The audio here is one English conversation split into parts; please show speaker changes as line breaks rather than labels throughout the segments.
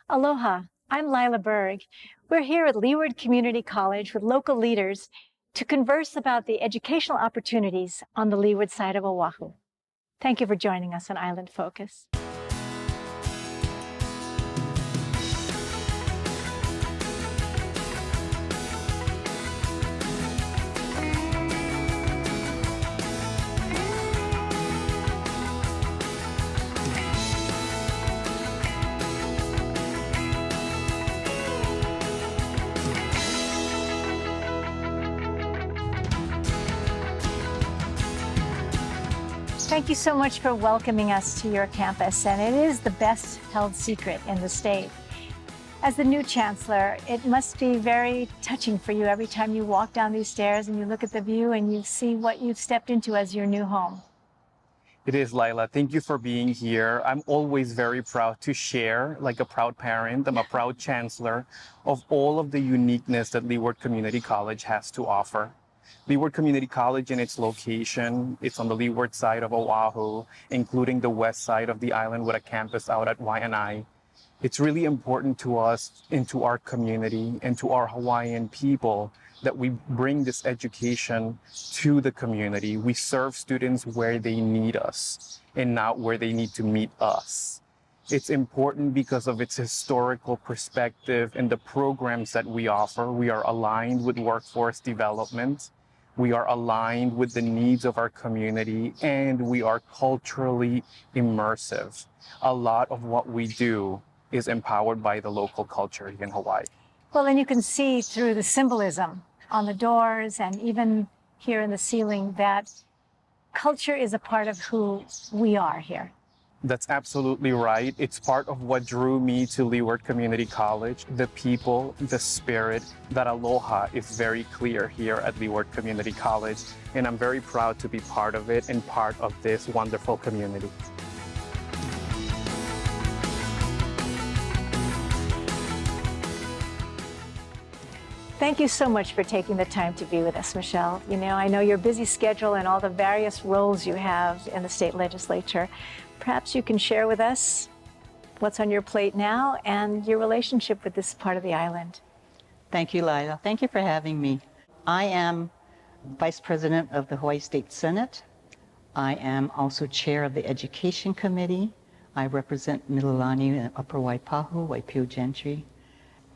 Aloha, I'm Lyla Berg. We're here at Leeward Community College with local leaders to converse about the educational opportunities on the leeward side of Oahu. Thank you for joining us on Island Focus. Thank you so much for welcoming us to your campus, and it is the best held secret in the state. As the new Chancellor, it must be very touching for you every time you walk down these stairs and you look at the view and you see what you've stepped into as your new home.
It is, Lyla. Thank you for being here. I'm always very proud to share, like a proud parent, I'm a proud Chancellor of all of the uniqueness that Leeward Community College has to offer. Leeward Community College and its location, it's on the leeward side of Oahu, including the west side of the island with a campus out at Waianae. It's really important to us and to our community and to our Hawaiian people that we bring this education to the community. We serve students where they need us and not where they need to meet us. It's important because of its historical perspective and the programs that we offer. We are aligned with workforce development. We are aligned with the needs of our community, and we are culturally immersive. A lot of what we do is empowered by the local culture here in Hawaii.
Well, and you can see through the symbolism on the doors and even here in the ceiling that culture is a part of who we are here.
That's absolutely right. It's part of what drew me to Leeward Community College. The people, the spirit, that aloha is very clear here at Leeward Community College. And I'm very proud to be part of it and part of this wonderful community.
Thank you so much for taking the time to be with us, Michelle. You know, I know your busy schedule and all the various roles you have in the state legislature. Perhaps you can share with us what's on your plate now and your relationship with this part of the island.
Thank you, Lyla. Thank you for having me. I am Vice President of the Hawaii State Senate. I am also Chair of the Education Committee. I represent Mililani and Upper Waipahu, Waipio Gentry.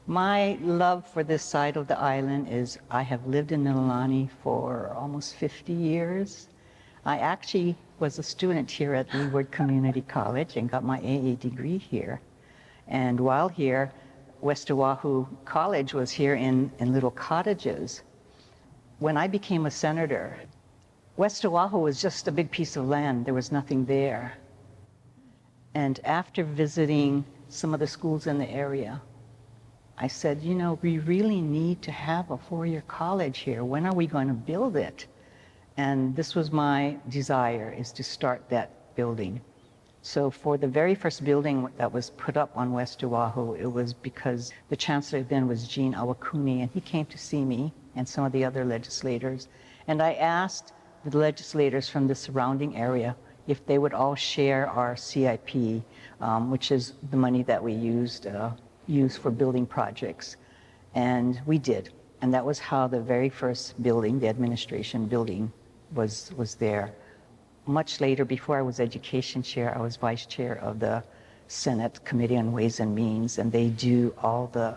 My love for this side of the island is I have lived in Mililani for almost 50 years. I actually was a student here at Leeward Community College and got my AA degree here. And while here, West Oahu College was here in little cottages. When I became a senator, West Oahu was just a big piece of land. There was nothing there. And after visiting some of the schools in the area, I said, you know, we really need to have a four-year college here. When are we going to build it? And this was my desire, is to start that building. So for the very first building that was put up on West Oahu, it was because the Chancellor then was Gene Awakuni, and he came to see me and some of the other legislators. And I asked the legislators from the surrounding area if they would all share our CIP, which is the money that we use for building projects. And we did. And that was how the very first building, the administration building, was there. Much later, before I was education chair, I was vice chair of the Senate Committee on Ways and Means, and they do all the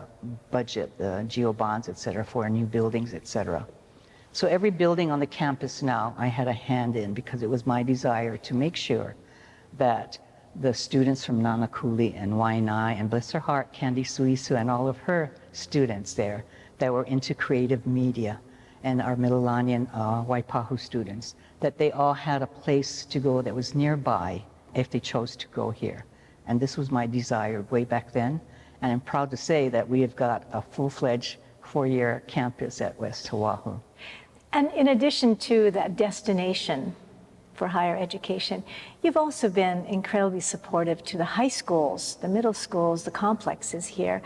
budget, the GO bonds, et cetera, for new buildings, et cetera. So every building on the campus now, I had a hand in because it was my desire to make sure that the students from Nanakuli and Waianae, and bless her heart, Candy Suisu and all of her students there that were into creative media, and our Mililani and Waipahu students, that they all had a place to go that was nearby if they chose to go here. And this was my desire way back then. And I'm proud to say that we have got a full-fledged four-year campus at West Oahu.
And in addition to that destination for higher education, you've also been incredibly supportive to the high schools, the middle schools, the complexes here.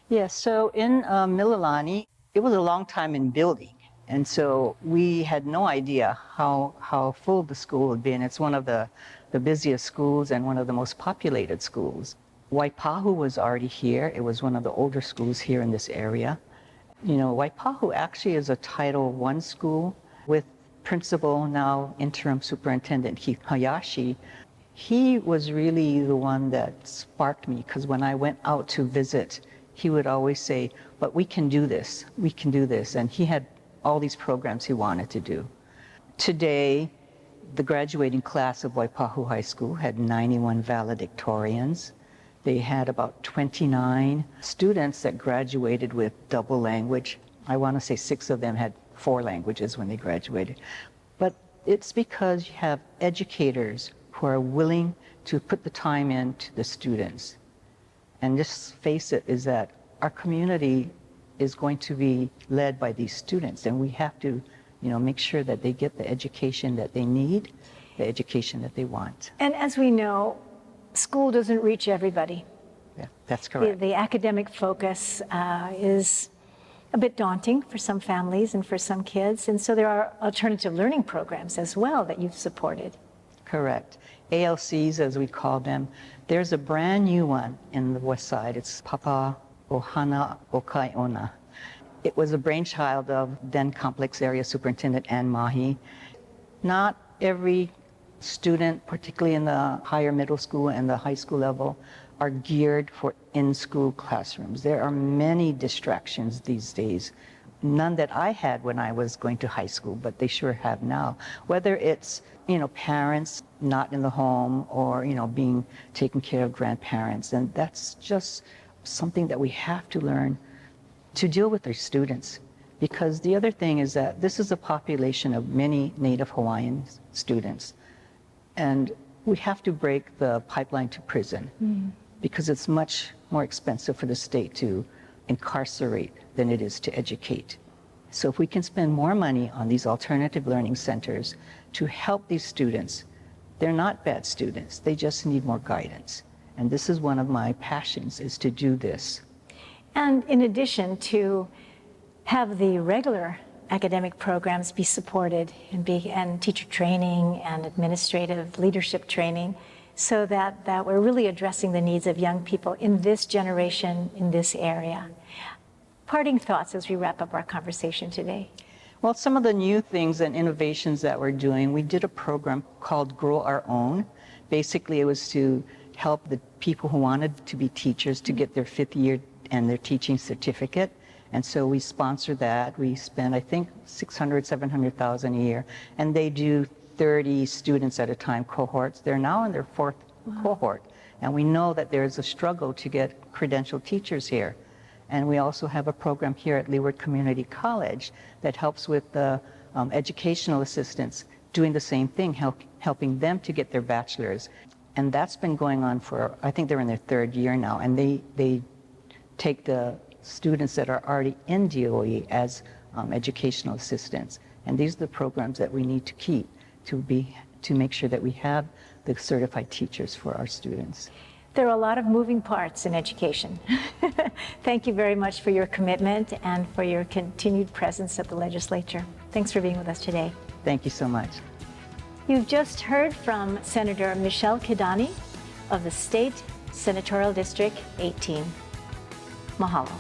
Yes, so in Mililani, it was a long time in building. And so we had no idea how full the school would be. And it's one of the busiest schools and one of the most populated schools. Waipahu was already here. It was one of the older schools here in this area. You know, Waipahu actually is a Title I school with principal, now interim superintendent Keith Hayashi. He was really the one that sparked me, because when I went out to visit, he would always say, but we can do this, we can do this. And he had all these programs he wanted to do. Today, the graduating class of Waipahu High School had 91 valedictorians. They had about 29 students that graduated with double language. I want to say 6 of them had 4 languages when they graduated. But it's because you have educators who are willing to put the time into the students. And just face it, is that our community is going to be led by these students, and we have to, you know, make sure that they get the education that they need, the education that they want.
And as we know, school doesn't reach everybody.
Yeah, that's correct.
The academic focus is a bit daunting for some families and for some kids, and so there are alternative learning programs as well that you've supported.
Correct. ALCs, as we call them. There's a brand new one in the West Side. It's Papa Ohana Okaiona. It was a brainchild of then Complex Area Superintendent Ann Mahi. Not every student, particularly in the higher middle school and the high school level, are geared for in-school classrooms. There are many distractions these days. None that I had when I was going to high school, but they sure have now. Whether it's, you know, parents not in the home, or, you know, being taken care of grandparents. And that's just something that we have to learn to deal with our students. Because the other thing is that this is a population of many Native Hawaiian students. And we have to break the pipeline to prison, because it's much more expensive for the state to incarcerate than it is to educate. So if we can spend more money on these alternative learning centers to help these students, they're not bad students, they just need more guidance. And this is one of my passions, is to do this.
And in addition, to have the regular academic programs be supported, and teacher training and administrative leadership training, so that we're really addressing the needs of young people in this generation, in this area. Parting thoughts as we wrap up our conversation today.
Well, some of the new things and innovations that we're doing, we did a program called Grow Our Own. Basically, it was to help the people who wanted to be teachers to get their 5th year and their teaching certificate. And so we sponsored that. We spend, I think, $600,000, $700,000 a year. And they do 30 students at a time, cohorts. They're now in their 4th cohort. And we know that there's a struggle to get credentialed teachers here. And we also have a program here at Leeward Community College that helps with the educational assistants doing the same thing, helping them to get their bachelor's. And that's been going on for, I think they're in their 3rd year now. And they take the students that are already in DOE as educational assistants. And these are the programs that we need to keep to make sure that we have the certified teachers for our students.
There are a lot of moving parts in education. Thank you very much for your commitment and for your continued presence at the legislature. Thanks for being with us today.
Thank you so much.
You've just heard from Senator Michelle Kidani of the State Senatorial District 18. Mahalo.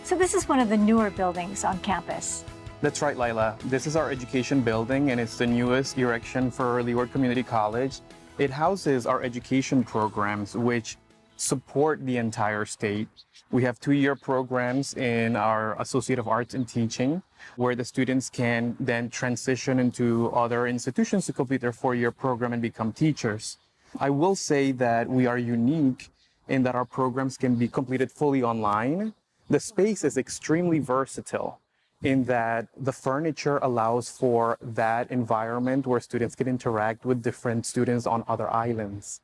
So this is one of the newer buildings on campus.
That's right, Lyla. This is our education building, and it's the newest erection for Leeward Community College. It houses our education programs, which support the entire state. We have 2-year programs in our Associate of Arts in Teaching, where the students can then transition into other institutions to complete their 4-year program and become teachers. I will say that we are unique in that our programs can be completed fully online. The space is extremely versatile in that the furniture allows for that environment where students can interact with different students on other islands.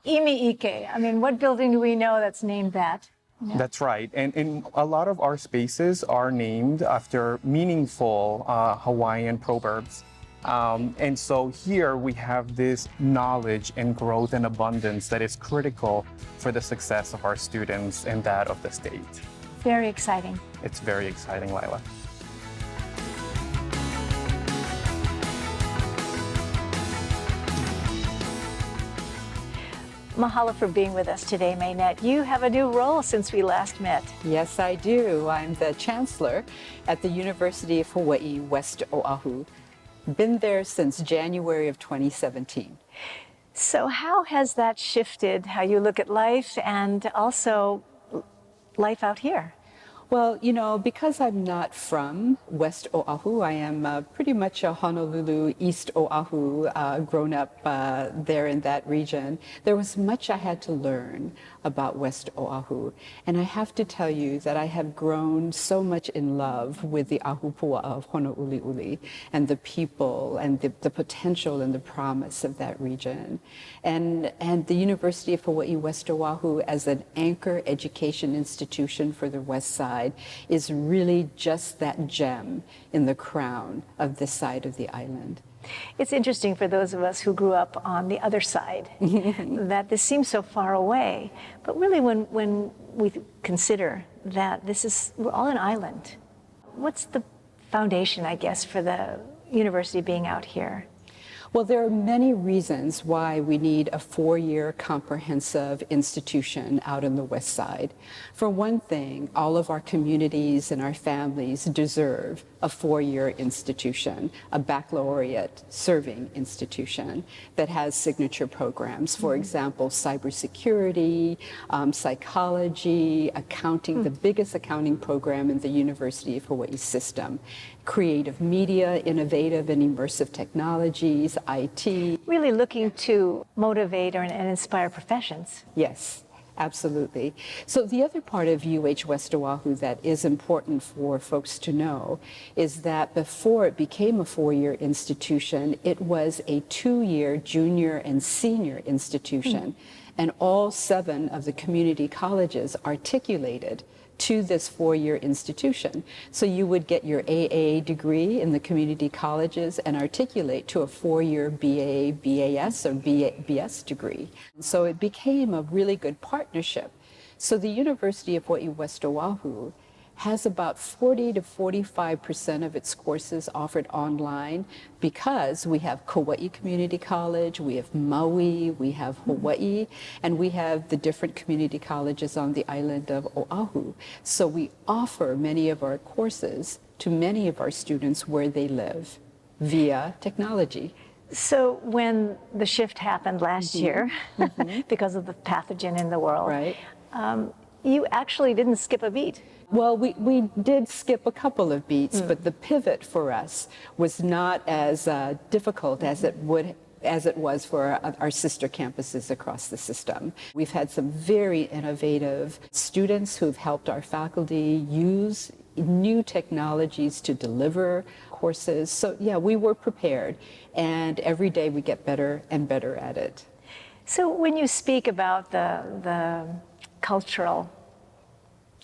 Imi Ike, I mean, what building do we know that's named that? Yeah.
That's right. And a lot of our spaces are named after meaningful Hawaiian proverbs. And so here we have this knowledge and growth and abundance that is critical for the success of our students and that of the state.
Very exciting.
It's very exciting, Lyla.
Mahalo for being with us today, Maenette. You have a new role since we last met.
Yes, I do. I'm the Chancellor at the University of Hawaii, West Oʻahu. Been there since January of 2017.
So how has that shifted how you look at life and also life out here?
Well, you know, because I'm not from West Oʻahu, I am pretty much a Honolulu, East Oʻahu, grown up there in that region. There was much I had to learn about West Oʻahu. And I have to tell you that I have grown so much in love with the ahupua of Honouliuli and the people and the potential and the promise of that region. And the University of Hawaii, West Oʻahu, as an anchor education institution for the West Side, is really just that gem in the crown of this side of the island.
It's interesting for those of us who grew up on the other side that this seems so far away. But really when we consider that we're all an island, what's the foundation, I guess, for the university being out here?
Well, there are many reasons why we need a four-year comprehensive institution out on the West Side. For one thing, all of our communities and our families deserve a four-year institution, a baccalaureate serving institution that has signature programs. For example, cybersecurity, psychology, accounting, the biggest accounting program in the University of Hawaii system, creative media, innovative and immersive technologies, IT.
Really looking to motivate and inspire professions.
Yes, absolutely. So the other part of UH West Oʻahu that is important for folks to know is that before it became a four-year institution, it was a two-year junior and senior institution. And all 7 of the community colleges articulated to this four-year institution. So you would get your AA degree in the community colleges and articulate to a four-year BA, BAS, or BS degree. So it became a really good partnership. So the University of Hawaii West Oʻahu has about 40 to 45% of its courses offered online because we have Kauai Community College, we have Maui, we have Hawaii, and we have the different community colleges on the island of Oʻahu. So we offer many of our courses to many of our students where they live via technology.
So when the shift happened last year, because of the pathogen in the world,
Right.
You actually didn't skip a beat.
Well, we did skip a couple of beats, but the pivot for us was not as difficult as it was for our sister campuses across the system. We've had some very innovative students who've helped our faculty use new technologies to deliver courses. So yeah, we were prepared, and every day we get better and better at it.
So when you speak about the cultural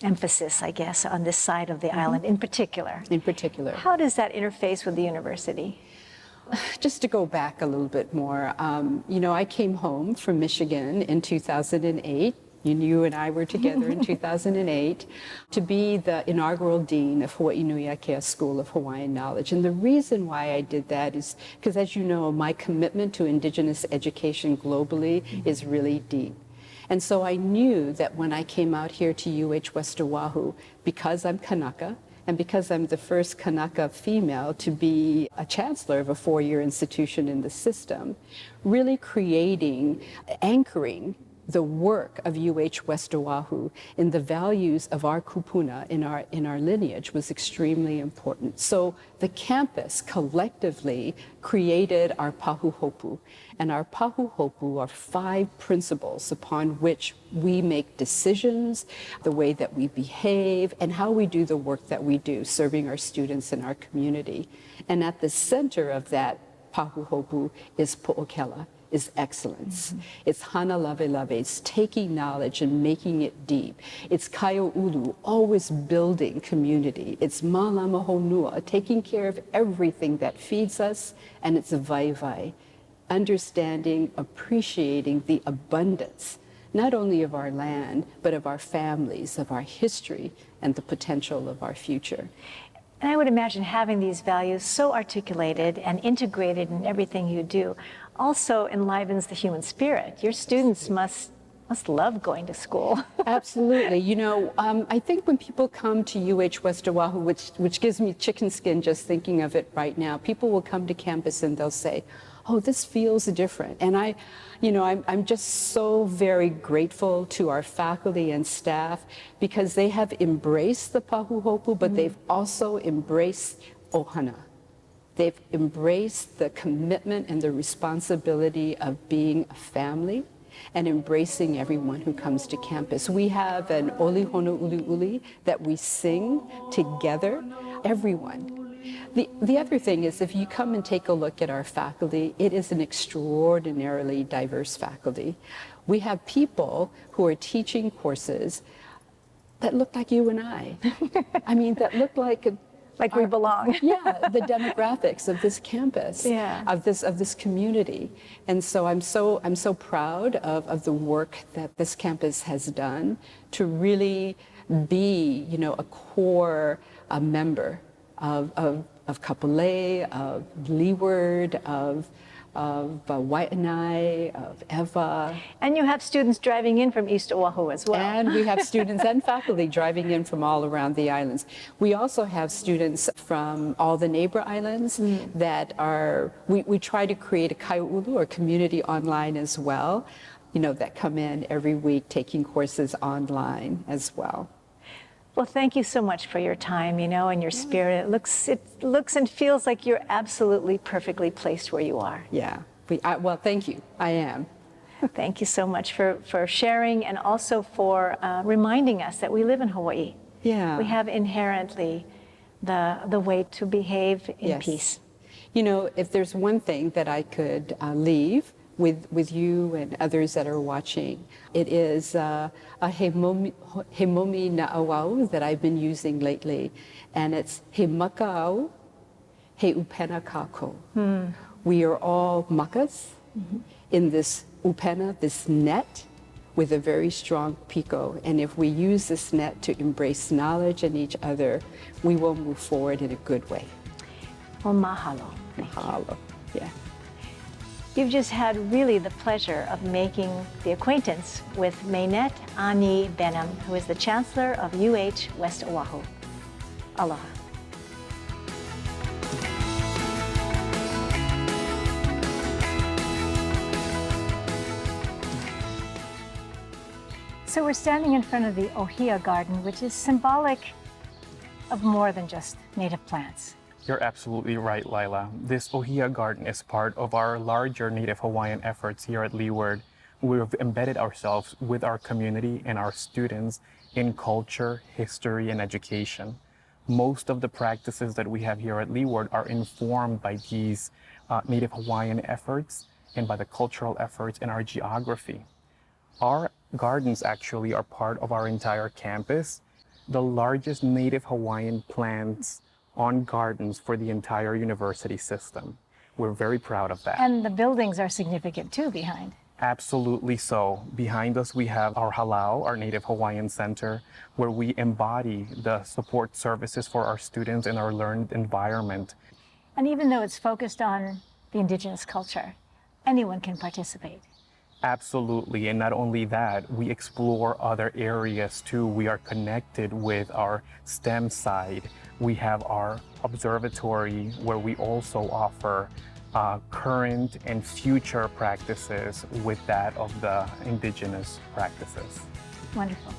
emphasis, I guess, on this side of the island in particular.
In particular.
How does that interface with the university?
Just to go back a little bit more, you know, I came home from Michigan in 2008. You and I were together in 2008 to be the inaugural dean of Hawaii Nui Akea School of Hawaiian Knowledge. And the reason why I did that is because, as you know, my commitment to Indigenous education globally is really deep. And so I knew that when I came out here to UH West Oʻahu, because I'm Kanaka, and because I'm the first Kanaka female to be a chancellor of a four-year institution in the system, really anchoring the work of UH West Oʻahu in the values of our kupuna, in our lineage, was extremely important. So the campus collectively created our pahuhopu, and our pahuhopu are 5 principles upon which we make decisions, the way that we behave, and how we do the work that we do, serving our students in our community. And at the center of that pahuhopu is po'okela, is excellence. It's hana lave lave, it's taking knowledge and making it deep. It's kaiōulu, always building community. It's malama honua, taking care of everything that feeds us, and it's vaivai, understanding, appreciating the abundance, not only of our land, but of our families, of our history, and the potential of our future.
And I would imagine having these values so articulated and integrated in everything you do also enlivens the human spirit. Your students must love going to school.
Absolutely. You know, I think when people come to West Oahu, which gives me chicken skin just thinking of it right now, people will come to campus and they'll say, oh, this feels different. And I'm just so very grateful to our faculty and staff because they have embraced the pahuhopu, but they've also embraced ohana. They've embraced the commitment and the responsibility of being a family and embracing everyone who comes to campus. We have an Oli Hono Uli Uli that we sing together, everyone. The other thing is if you come and take a look at our faculty, it is an extraordinarily diverse faculty. We have people who are teaching courses that look like you and I. I mean, that look like
we belong.
Yeah, the demographics of this campus, of this community. And so I'm so proud of the work that this campus has done to really be, a core member of Kapolei, of Leeward, of Waianae, of Eva.
And you have students driving in from East Oahu as well.
And we have students and faculty driving in from all around the islands. We also have students from all the neighbor islands that we try to create a kaiulu or community online as well, that come in every week taking courses online as well.
Well, thank you so much for your time, and your spirit. It looks and feels like you're absolutely perfectly placed where you are.
Yeah. Well, thank you. I am.
Thank you so much for sharing and also for reminding us that we live in Hawaii.
Yeah.
We have inherently the way to behave in peace.
If there's one thing that I could leave with you and others that are watching, it is a he momi na'auau that I've been using lately, and it's he maka'au, he upena kako. We are all makas in this upena, this net, with a very strong piko, and if we use this net to embrace knowledge in each other, we will move forward in a good way.
Well, mahalo.
Mahalo. Yeah.
You've just had really the pleasure of making the acquaintance with Maenette Ani Benham, who is the Chancellor of West Oahu. Aloha. So we're standing in front of the Ohia Garden, which is symbolic of more than just native plants.
You're absolutely right, Lyla. This Ohia Garden is part of our larger Native Hawaiian efforts here at Leeward. We've embedded ourselves with our community and our students in culture, history, and education. Most of the practices that we have here at Leeward are informed by these Native Hawaiian efforts and by the cultural efforts in our geography. Our gardens actually are part of our entire campus, the largest Native Hawaiian plants on gardens for the entire university system. We're very proud of that.
And the buildings are significant too behind.
Absolutely so. Behind us we have our halau, our Native Hawaiian Center, where we embody the support services for our students in our learned environment.
And even though it's focused on the indigenous culture, anyone can participate.
Absolutely, and not only that, we explore other areas too. We are connected with our STEM side. We have our observatory where we also offer current and future practices with that of the indigenous practices.
Wonderful.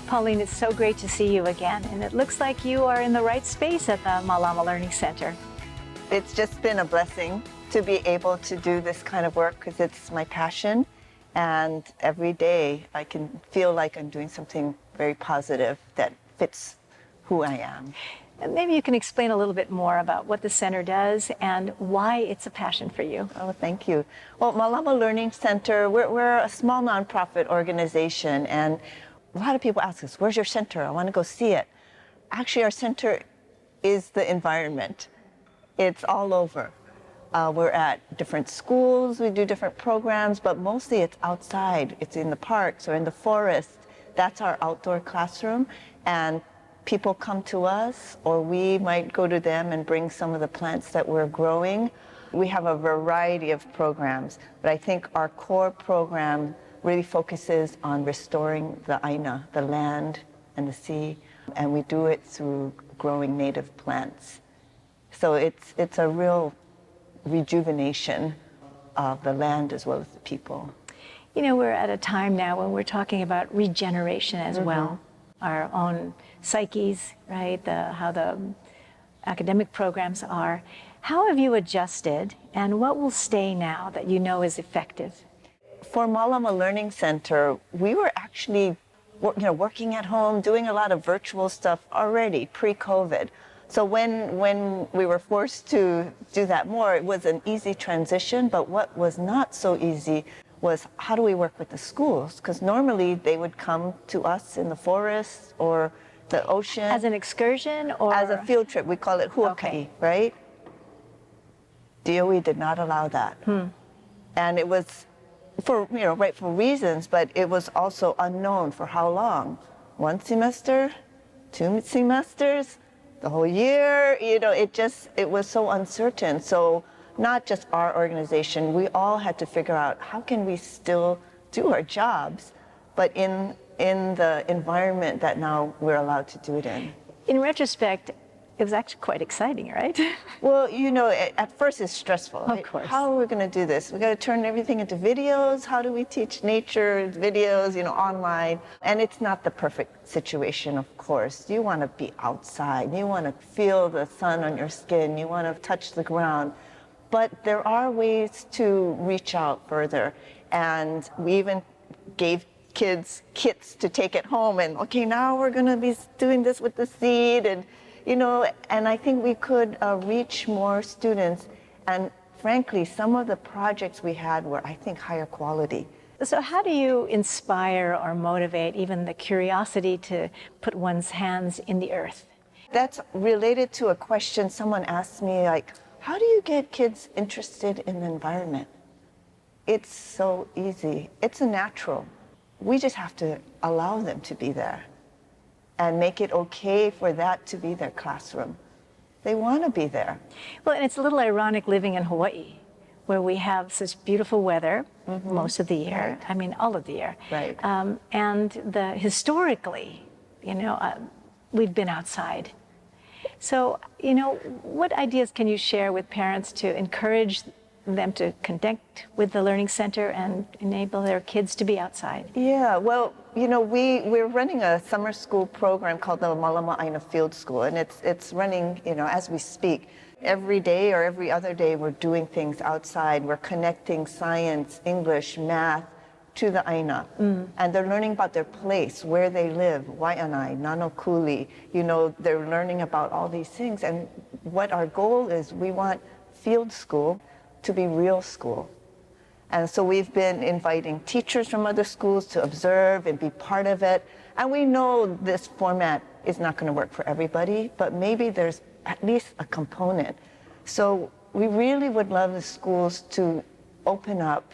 Pauline, it's so great to see you again, and it looks like you are in the right space at the Malama Learning Center.
It's just been a blessing to be able to do this kind of work because it's my passion, and every day I can feel like I'm doing something very positive that fits who I am.
And maybe you can explain a little bit more about what the center does and why it's a passion for you.
Oh, thank you. Well, Malama Learning Center, we're a small nonprofit organization, and a lot of people ask us, where's your center? I want to go see it. Actually, our center is the environment. It's all over. We're at different schools, we do different programs, but mostly it's outside. It's in the parks or in the forest. That's our outdoor classroom. And people come to us, or we might go to them and bring some of the plants that we're growing. We have a variety of programs, but I think our core program really focuses on restoring the aina, the land and the sea, and we do it through growing native plants. So it's a real rejuvenation of the land as well as the people.
You know, we're at a time now when we're talking about regeneration as well, our own psyches, right? How the academic programs are. How have you adjusted, and what will stay now that you know is effective?
For Malama Learning Center, we were actually working at home, doing a lot of virtual stuff already pre-COVID. So when we were forced to do that more, it was an easy transition, but what was not so easy was how do we work with the schools? Because normally they would come to us in the forest or the ocean.
As an excursion or?
As a field trip. We call it huaka'i, right? DOE did not allow that. And it was for rightful reasons, but it was also unknown for how long. 1 semester, 2 semesters, the whole year, it was so uncertain. So not just our organization, we all had to figure out how can we still do our jobs, but in the environment that now we're allowed to do it in.
In retrospect, it was actually quite exciting, right?
Well, at first it's stressful. Right?
Of course.
How are we going to do this? We got to turn everything into videos. How do we teach nature videos, online? And it's not the perfect situation, of course. You want to be outside. You want to feel the sun on your skin. You want to touch the ground. But there are ways to reach out further. And we even gave kids kits to take it home. And okay, now we're going to be doing this with the seed. And and I think we could reach more students. And frankly, some of the projects we had were, I think, higher quality.
So how do you inspire or motivate even the curiosity to put one's hands in the earth?
That's related to a question someone asked me, like, how do you get kids interested in the environment? It's so easy. It's a natural. We just have to allow them to be there and make it okay for that to be their classroom. They want to be there.
Well, and it's a little ironic living in Hawaii, where we have such beautiful weather most of the year.
Right.
I mean, all of the year.
Right.
And historically, we've been outside. So, what ideas can you share with parents to encourage them to connect with the Learning Center and enable their kids to be outside?
Yeah, well, we're running a summer school program called the Malama Aina Field School, and it's running, as we speak. Every day or every other day, we're doing things outside. We're connecting science, English, math to the Aina. And they're learning about their place, where they live, Waianae, Nanokuli. They're learning about all these things. And what our goal is, we want field school to be real school. And so we've been inviting teachers from other schools to observe and be part of it. And we know this format is not going to work for everybody, but maybe there's at least a component. So we really would love the schools to open up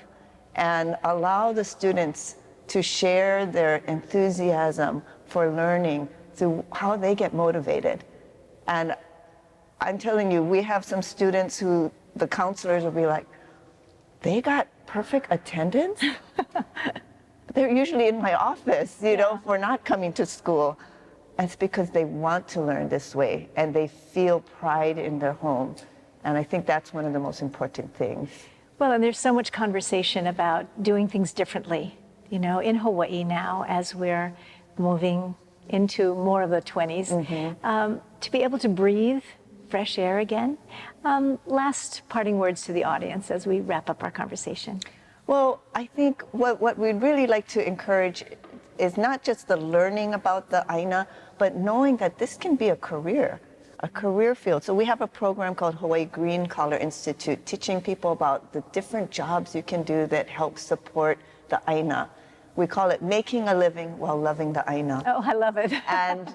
and allow the students to share their enthusiasm for learning through how they get motivated. And I'm telling you, we have some students who the counselors will be like, they got perfect attendance? They're usually in my office, for not coming to school. And it's because they want to learn this way and they feel pride in their home. And I think that's one of the most important things.
Well, and there's so much conversation about doing things differently, in Hawaii now as we're moving into more of the 20s, to be able to breathe fresh air again. Last parting words to the audience as we wrap up our conversation.
Well, I think what we'd really like to encourage is not just the learning about the Aina, but knowing that this can be a career field. So we have a program called Hawaii Green Collar Institute, teaching people about the different jobs you can do that help support the Aina. We call it making a living while loving the Aina.
Oh, I love it.
And,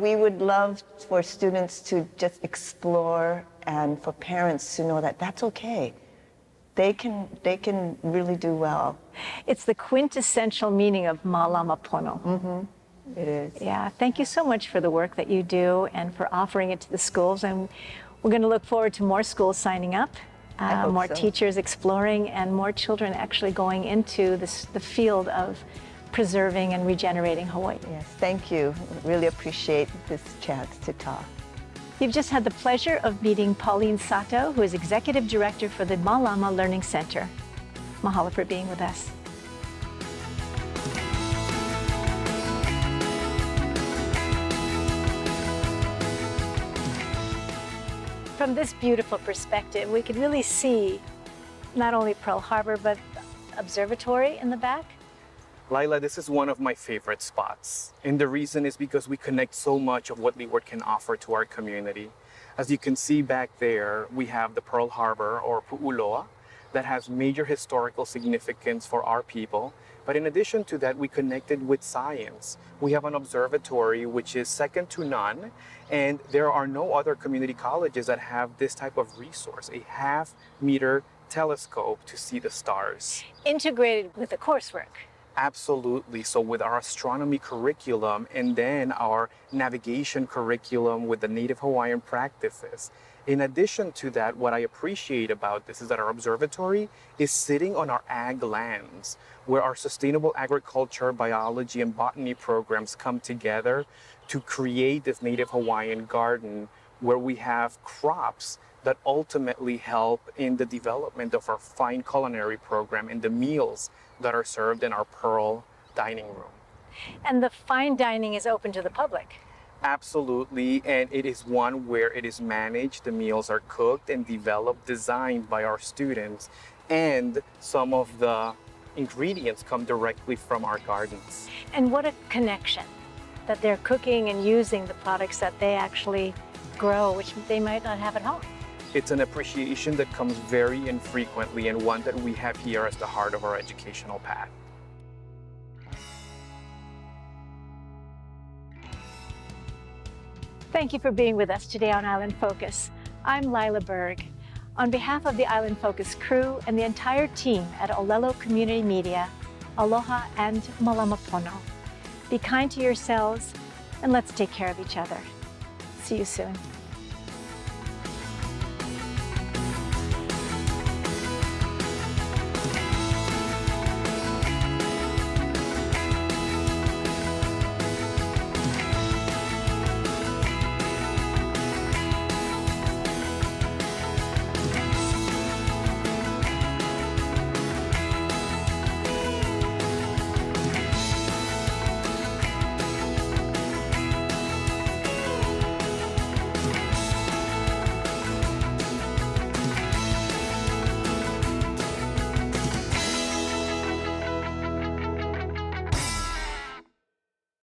we would love for students to just explore and for parents to know that that's okay. They can really do well.
It's the quintessential meaning of Malama Pono.
It is.
Yeah, thank you so much for the work that you do and for offering it to the schools. And we're going to look forward to more schools signing up,
I hope
more
so.
teachers exploring, and more children actually going into the field of preserving and regenerating Hawaii.
Yes, thank you. Really appreciate this chance to talk.
You've just had the pleasure of meeting Pauline Sato, who is Executive Director for the Malama Learning Center. Mahalo for being with us. From this beautiful perspective, we could really see not only Pearl Harbor, but the observatory in the back.
Lyla, this is one of my favorite spots. And the reason is because we connect so much of what Leeward can offer to our community. As you can see back there, we have the Pearl Harbor, or Pu'uloa, that has major historical significance for our people. But in addition to that, we connected with science. We have an observatory which is second to none, and there are no other community colleges that have this type of resource, a half-meter telescope to see the stars.
Integrated with the coursework.
Absolutely. So with our astronomy curriculum and then our navigation curriculum with the Native Hawaiian practices. In addition to that, what I appreciate about this is that our observatory is sitting on our ag lands, where our sustainable agriculture, biology, and botany programs come together to create this Native Hawaiian garden where we have crops that ultimately help in the development of our fine culinary program and the meals that are served in our Pearl dining room.
And the fine dining is open to the public.
Absolutely, and it is one where it is managed, the meals are cooked and developed, designed by our students, and some of the ingredients come directly from our gardens.
And what a connection that they're cooking and using the products that they actually grow, which they might not have at home.
It's an appreciation that comes very infrequently and one that we have here as the heart of our educational path.
Thank you for being with us today on Island Focus. I'm Lyla Berg. On behalf of the Island Focus crew and the entire team at Ōlelo Community Media, aloha and malama pono. Be kind to yourselves and let's take care of each other. See you soon.